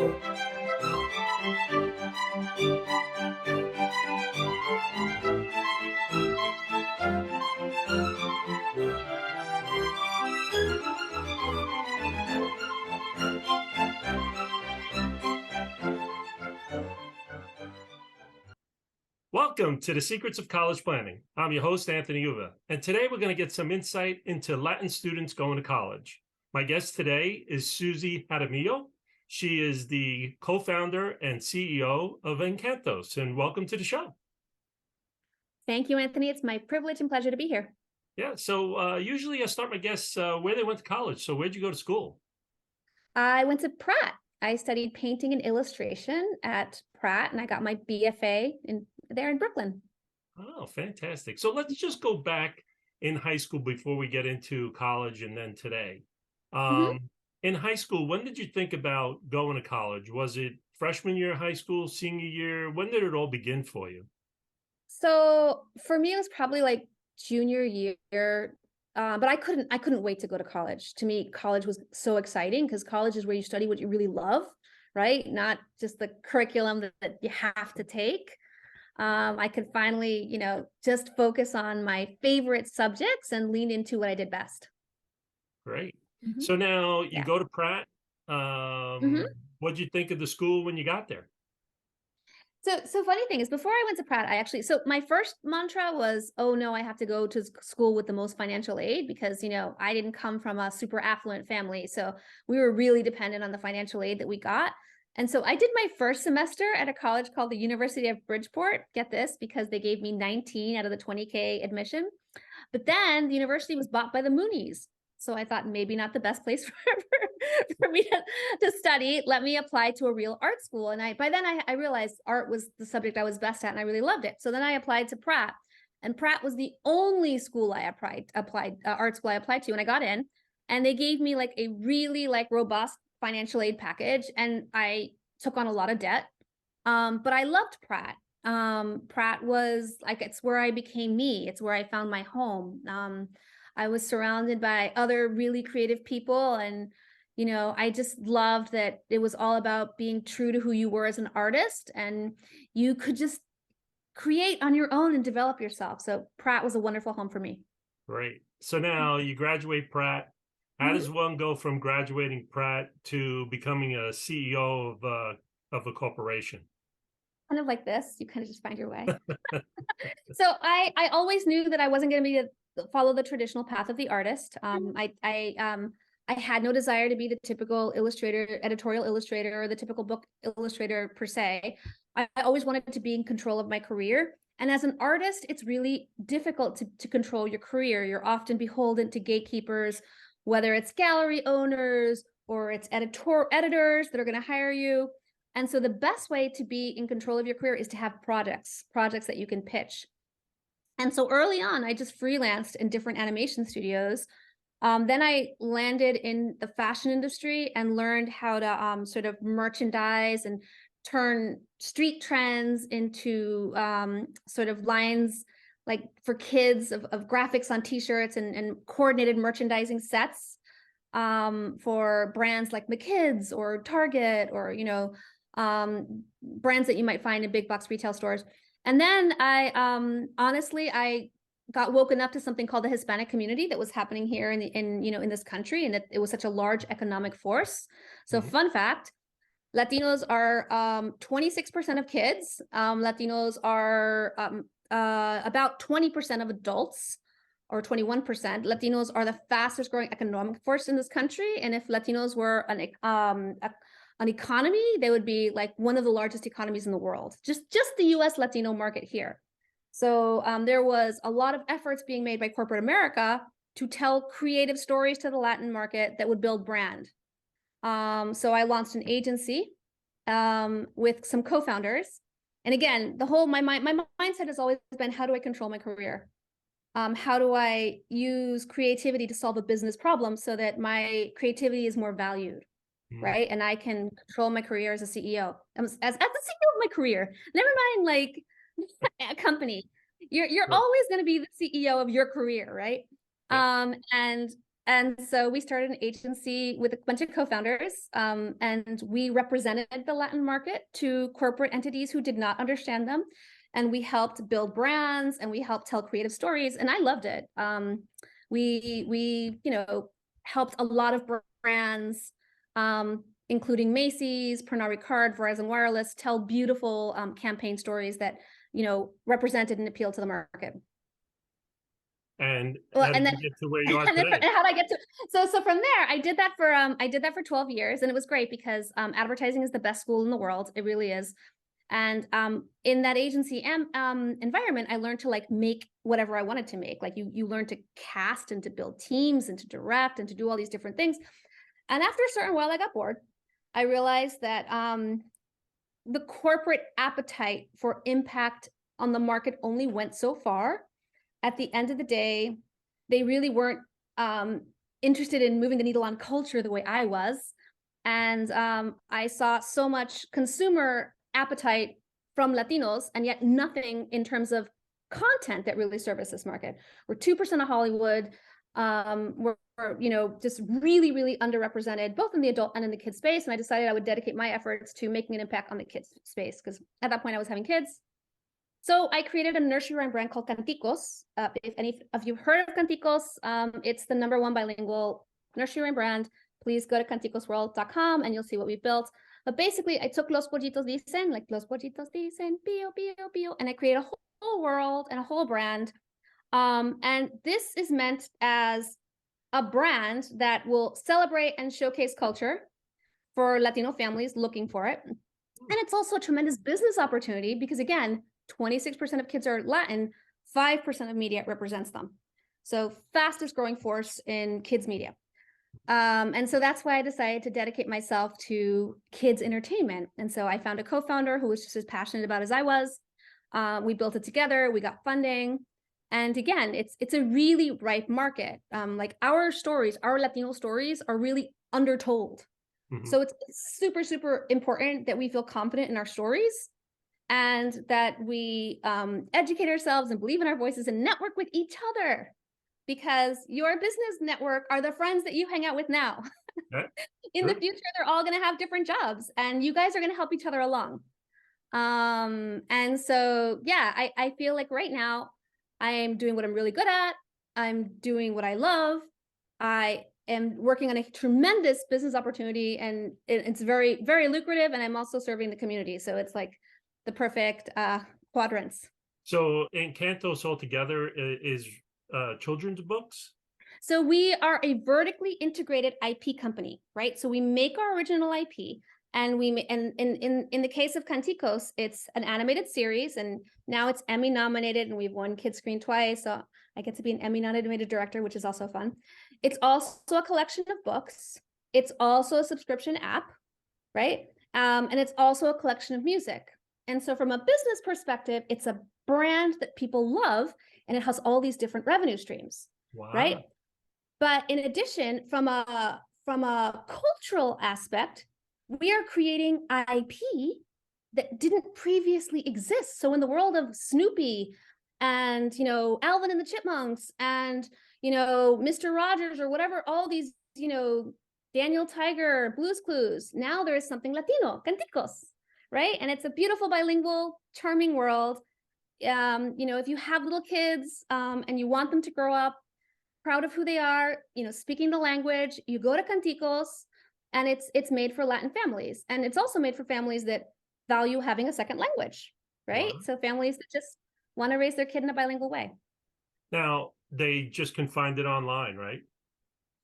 Welcome to the Secrets of College Planning. I'm your host, Anthony Uva, and today we're going to get some insight into Latin students going to college. My guest today is Susie Jaramillo. She is the co-founder and CEO of Encantos, and welcome to the show. Thank you, Anthony. It's my privilege and pleasure to be here. Yeah, so usually I start my guests where they went to college. So where'd you go to school? I went to Pratt. I studied painting and illustration at Pratt, and I got my BFA there in Brooklyn. Oh, fantastic. So let's just go back in high school before we get into college and then today. In high school, when did you think about going to college? Was it freshman year of high school, senior year? When did it all begin for you? So for me, it was probably like junior year, but I couldn't wait to go to college. To me, college was so exciting because college is where you study what you really love, right? Not just the curriculum that you have to take. I could finally, just focus on my favorite subjects and lean into what I did best. Great. So now you go to Pratt. Mm-hmm. What'd you think of the school when you got there? So funny thing is, before I went to Pratt, so my first mantra was, oh no, I have to go to school with the most financial aid because, I didn't come from a super affluent family. So we were really dependent on the financial aid that we got. And so I did my first semester at a college called the University of Bridgeport. Get this, because they gave me 19 out of the 20K admission. But then the university was bought by the Moonies. So I thought maybe not the best place for me to study. Let me apply to a real art school. And by then I realized art was the subject I was best at and I really loved it. So then I applied to Pratt, and Pratt was the only school I applied art school I applied to, and I got in, and they gave me like a really robust financial aid package, and I took on a lot of debt. But I loved Pratt. Pratt was it's where I became me. It's where I found my home. I was surrounded by other really creative people, and I just loved that it was all about being true to who you were as an artist, and you could just create on your own and develop yourself. So Pratt was a wonderful home for me. Great. So now you graduate Pratt. How does one go from graduating Pratt to becoming a CEO of a corporation? Kind of like this. You kind of just find your way. So I always knew that I wasn't going to follow the traditional path of the artist. I had no desire to be the typical editorial illustrator, or the typical book illustrator per se. I always wanted to be in control of my career. And as an artist, it's really difficult to control your career. You're often beholden to gatekeepers, whether it's gallery owners or it's editors that are going to hire you. And so the best way to be in control of your career is to have projects that you can pitch. And so early on, I just freelanced in different animation studios. Then I landed in the fashion industry and learned how to sort of merchandise and turn street trends into sort of lines like for kids of graphics on t-shirts and coordinated merchandising sets for brands like McKids or Target or, brands that you might find in big box retail stores. And then I got woken up to something called the Hispanic community that was happening here in this country, and that it was such a large economic force. So fun fact, Latinos are 26% of kids. Latinos are about 20% of adults, or 21%. Latinos are the fastest growing economic force in this country. And if Latinos were an economy, they would be like one of the largest economies in the world, just the US Latino market here. So there was a lot of efforts being made by corporate America to tell creative stories to the Latin market that would build brand. So I launched an agency with some co-founders. And again, my mindset has always been, how do I control my career? How do I use creativity to solve a business problem so that my creativity is more valued? Right. And I can control my career as a CEO, as the CEO of my career, never mind like a company. You're always going to be the CEO of your career. Right. Yeah. And And so we started an agency with a bunch of co-founders, and we represented the Latin market to corporate entities who did not understand them. And we helped build brands and we helped tell creative stories. And I loved it. We helped a lot of brands, including Macy's, Pernod Ricard, Verizon Wireless, tell beautiful campaign stories that, represented and appealed to the market. And Well, how and did then you get to where you are and then today? how did I get to so from there I did that for 12 years, and it was great because advertising is the best school in the world. It really is. And in that agency environment, I learned to like make whatever I wanted to make. Like you learn to cast and to build teams and to direct and to do all these different things. And after a certain while, I got bored. I realized that the corporate appetite for impact on the market only went so far. At the end of the day, they really weren't interested in moving the needle on culture the way I was. And I saw so much consumer appetite from Latinos, and yet nothing in terms of content that really serviced this market. We're 2% of Hollywood. We're just really, really underrepresented, both in the adult and in the kids space. And I decided I would dedicate my efforts to making an impact on the kids space, because at that point I was having kids. So I created a nursery rhyme brand called Canticos. If any of you heard of Canticos, it's the #1 bilingual nursery rhyme brand. Please go to canticosworld.com and you'll see what we've built. But basically, I took Los Pollitos Dicen, like Los Pollitos Dicen, pio, pio, pio, and I created a whole world and a whole brand. And this is meant as a brand that will celebrate and showcase culture for Latino families looking for it. And it's also a tremendous business opportunity because, again, 26% of kids are Latin, 5% of media represents them. So fastest growing force in kids media. And so that's why I decided to dedicate myself to kids entertainment. And so I found a co-founder who was just as passionate about as I was. We built it together, we got funding. And again, it's a really ripe market. Like our stories, our Latino stories are really undertold. Mm-hmm. So it's super, super important that we feel confident in our stories, and that we educate ourselves and believe in our voices and network with each other, because your business network are the friends that you hang out with now. Okay. In the future, they're all going to have different jobs, and you guys are going to help each other along. And so, yeah, I feel like right now I am doing what I'm really good at. I'm doing what I love. I am working on a tremendous business opportunity, and it's very, very lucrative. And I'm also serving the community. So it's like the perfect quadrants. So Encantos altogether is children's books? So we are a vertically integrated IP company, right? So we make our original IP, and in the case of Canticos, it's an animated series, and now it's Emmy nominated, and we've won Kids Screen twice. So I get to be an Emmy nominated director, which is also fun. It's also a collection of books. It's also a subscription app, right? And it's also a collection of music. And so from a business perspective, it's a brand that people love, and it has all these different revenue streams, right? But in addition, from a cultural aspect, we are creating IP that didn't previously exist. So in the world of Snoopy and, Alvin and the Chipmunks and, Mr. Rogers or whatever, all these, Daniel Tiger, Blue's Clues, now there is something Latino, Canticos, right? And it's a beautiful, bilingual, charming world. If you have little kids and you want them to grow up proud of who they are, speaking the language, you go to Canticos, and it's made for Latin families. And it's also made for families that value having a second language, right? Wow. So families that just want to raise their kid in a bilingual way. Now, they just can find it online, right?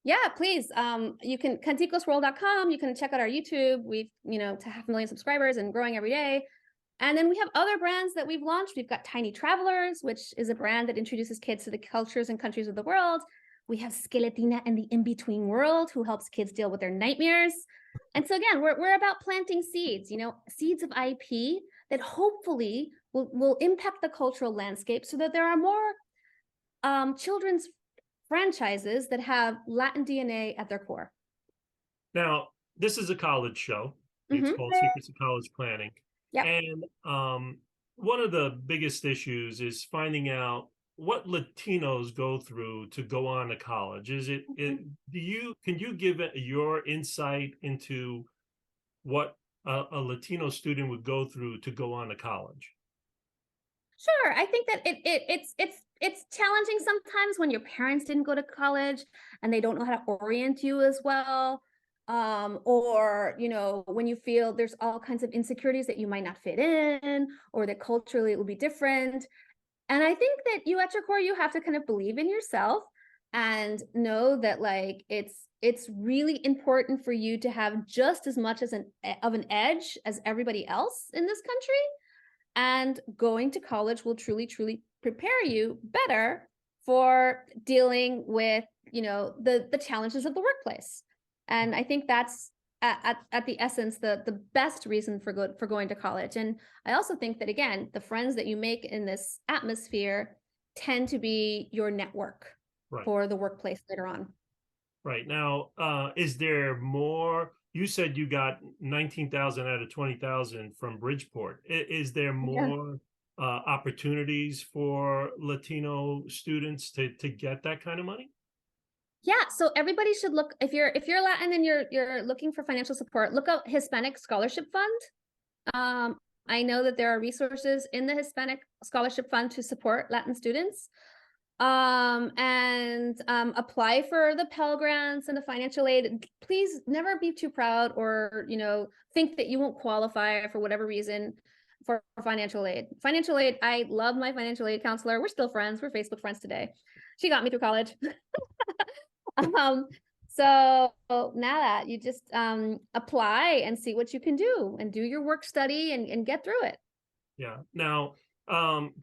Yeah, please. You can canticosworld.com. You can check out our YouTube. We've, to 500,000 subscribers and growing every day. And then we have other brands that we've launched. We've got Tiny Travelers, which is a brand that introduces kids to the cultures and countries of the world. We have Skeletina and the In-Between World, who helps kids deal with their nightmares. And so again, we're about planting seeds, seeds of IP that hopefully will impact the cultural landscape, so that there are more children's franchises that have Latin DNA at their core. Now, this is a college show. It's called Secrets of College Planning. Yep. And one of the biggest issues is finding out what Latinos go through to go on to college? Is it Mhm. can you give your insight into what a Latino student would go through to go on to college? Sure, I think that it's challenging sometimes when your parents didn't go to college and they don't know how to orient you as well. Or when you feel there's all kinds of insecurities that you might not fit in, or that culturally it will be different. And I think that you at your core, you have to kind of believe in yourself and know that like it's really important for you to have just as much as an edge as everybody else in this country, and going to college will truly, truly prepare you better for dealing with, the challenges of the workplace. And I think that's at the essence the best reason for going to college. And I also think that again, the friends that you make in this atmosphere tend to be your network Right. for the workplace later on. Right. Now, is there more? You said you got 19,000 out of 20,000 from Bridgeport. Is there Yeah. more opportunities for Latino students to get that kind of money? Yeah, so everybody should look, if you're Latin and you're looking for financial support, look up Hispanic Scholarship Fund. I know that there are resources in the Hispanic Scholarship Fund to support Latin students. And apply for the Pell Grants and the financial aid. Please never be too proud or, think that you won't qualify for whatever reason for financial aid. Financial aid, I love my financial aid counselor. We're still friends. We're Facebook friends today. She got me through college. um, so now that you just apply and see what you can do and do your work study and get through it. Yeah. Now,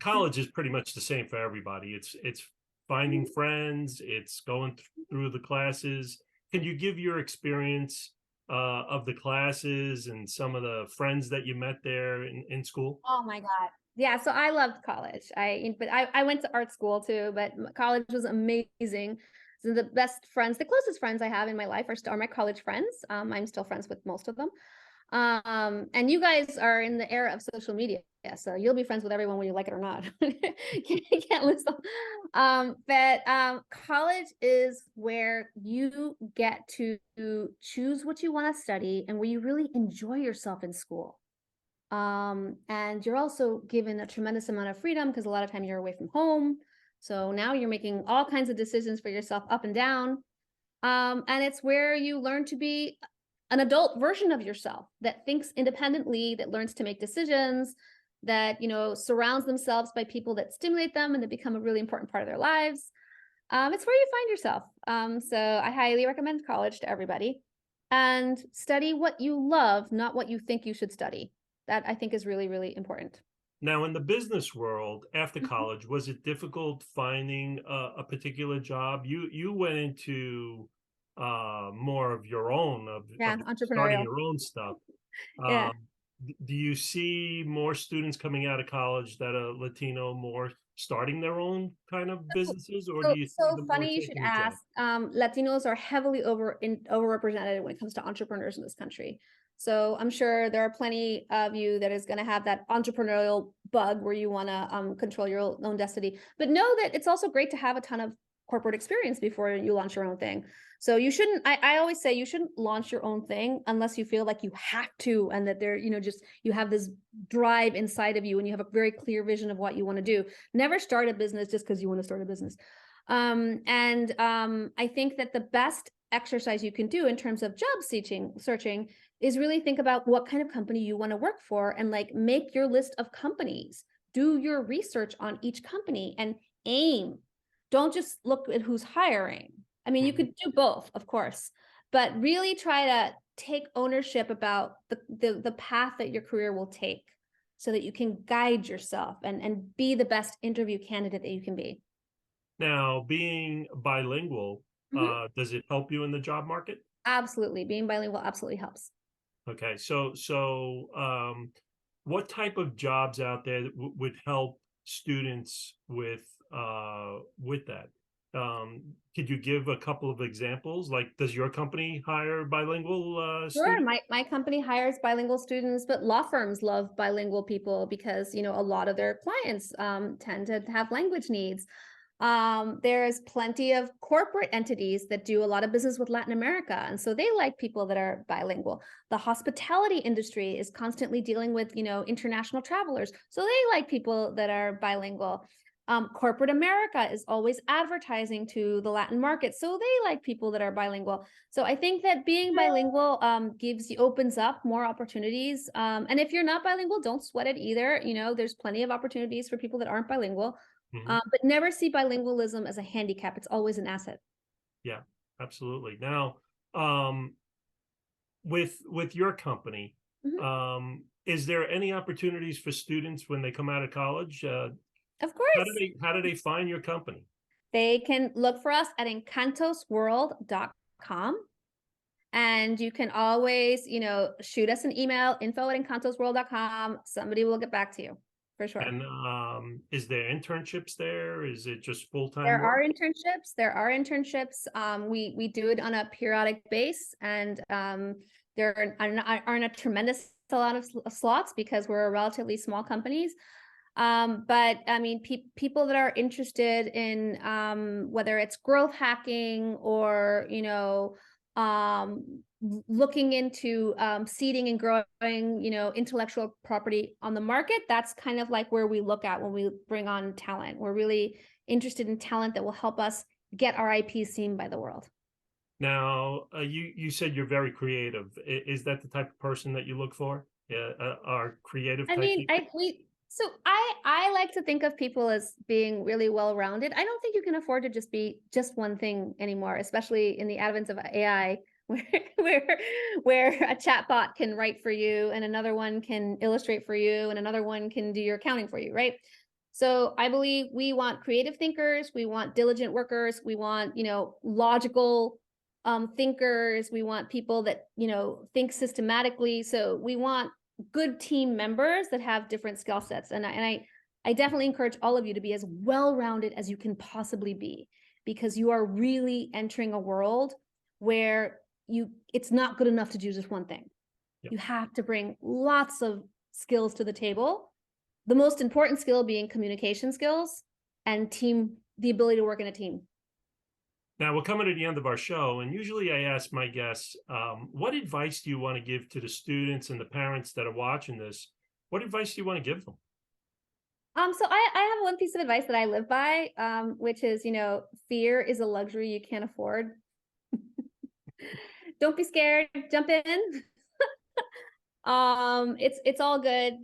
college is pretty much the same for everybody. It's finding friends, it's going through the classes. Can you give your experience of the classes and some of the friends that you met there in school? Oh my God. Yeah, so I loved college. I went to art school too, but college was amazing. So the best friends, the closest friends I have in my life are my college friends. I'm still friends with most of them. And you guys are in the era of social media, so you'll be friends with everyone whether you like it or not. You can't lose them. But college is where you get to choose what you want to study and where you really enjoy yourself in school. And you're also given a tremendous amount of freedom because a lot of time you're away from home. So now you're making all kinds of decisions for yourself up and down. And it's where you learn to be an adult version of yourself that thinks independently, that learns to make decisions, that surrounds themselves by people that stimulate them and that become a really important part of their lives. It's where you find yourself. So I highly recommend college to everybody, and study what you love, not what you think you should study. That I think is really, really important. Now, in the business world after Mhm. college, was it difficult finding a particular job? You went into more of your own Yeah, of starting entrepreneurial. your own stuff. Yeah. Um, do you see more students coming out of college that are Latino more starting their own kind of businesses, or do So you see so them more funny you should taking a job? ask. Latinos are heavily overrepresented when it comes to entrepreneurs in this country. So I'm sure there are plenty of you that is going to have that entrepreneurial bug where you want to control your own destiny. But know that it's also great to have a ton of corporate experience before you launch your own thing. So you shouldn't. I always say you shouldn't launch your own thing unless you feel like you have to, and that just you have this drive inside of you, and you have a very clear vision of what you want to do. Never start a business just because you want to start a business. And I think that the best exercise you can do in terms of job searching is really think about what kind of company you want to work for, and like make your list of companies. Do your research on each company and aim. Don't just look at who's hiring. I mean, you Mhm. could do both, of course, but really try to take ownership about the path that your career will take so that you can guide yourself and be the best interview candidate that you can be. Now, being bilingual, Mhm. does it help you in the job market? Absolutely. Being bilingual absolutely helps. Okay, what type of jobs out there would help students with that? Could you give a couple of examples? Like, does your company hire bilingual Sure, students? my company hires bilingual students, but law firms love bilingual people because, a lot of their clients tend to have language needs. There's plenty of corporate entities that do a lot of business with Latin America, and so they like people that are bilingual. The hospitality industry is constantly dealing with, international travelers, so they like people that are bilingual. Corporate America is always advertising to the Latin market, so they like people that are bilingual. So I think that being bilingual opens up more opportunities. And if you're not bilingual, don't sweat it either. There's plenty of opportunities for people that aren't bilingual. Mhm. But never see bilingualism as a handicap. It's always an asset. Yeah, absolutely. Now, um, with your company, Mhm. is there any opportunities for students when they come out of college? Of How do course. they find your company? They can look for us at encantosworld.com. And you can always, shoot us an email, info@encantosworld.com. Somebody will get back to you for sure. And is there internships there? Is it just full-time There work? are internships. There are internships. We do it on a periodic base, and there aren't a tremendous amount of slots because we're a relatively small companies. But I mean, people that are interested in whether it's growth hacking or looking into seeding and growing intellectual property on the market, that's kind of like where we look at when we bring on talent. We're really interested in talent that will help us get our IP seen by the world. Now, you said you're very creative. Is that the type of person that you look for? Yeah, are creative I type mean, people? I like to think of people as being really well-rounded. I don't think you can afford to just be just one thing anymore, especially in the advent of AI, where where where a chatbot can write for you and another one can illustrate for you and another one can do your accounting for you, right? So I believe we want creative thinkers, we want diligent workers, we want, logical thinkers, we want people that, think systematically. So we want good team members that have different skill sets. And I definitely encourage all of you to be as well-rounded as you can possibly be, because you are really entering a world where it's not good enough to do just one thing. Yep. You have to bring lots of skills to the table. The most important skill being communication skills and the ability to work in a team. Now we're coming to the end of our show, and usually I ask my guests, what advice do you want to give to the students and the parents that are watching this? What advice do you want to give them? So I have one piece of advice that I live by, which is, fear is a luxury you can't afford. Don't be scared, jump in. It's all good.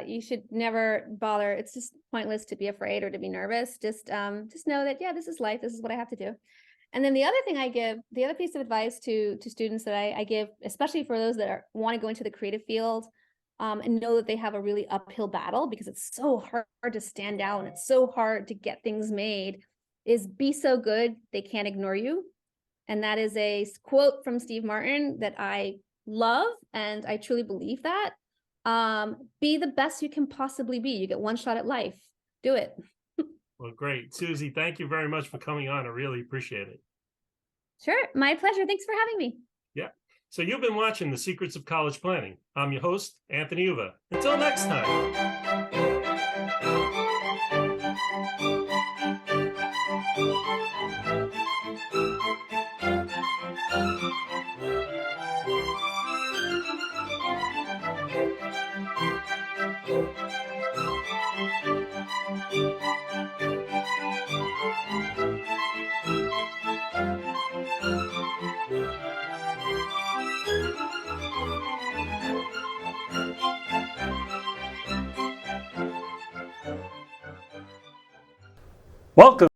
You should never bother. It's just pointless to be afraid or to be nervous. Just know that, yeah, this is life. This is what I have to do. And then the other piece of advice to students that I give, especially for those that want to go into the creative field, and know that they have a really uphill battle because it's so hard to stand out and it's so hard to get things made, is be so good they can't ignore you. And that is a quote from Steve Martin that I love, and I truly believe that. Be the best you can possibly be. You get one shot at life. Do it. Well, great. Susie, thank you very much for coming on. I really appreciate it. Sure. My pleasure. Thanks for having me. Yeah. So you've been watching The Secrets of College Planning. I'm your host, Anthony Uva. Until next time. Welcome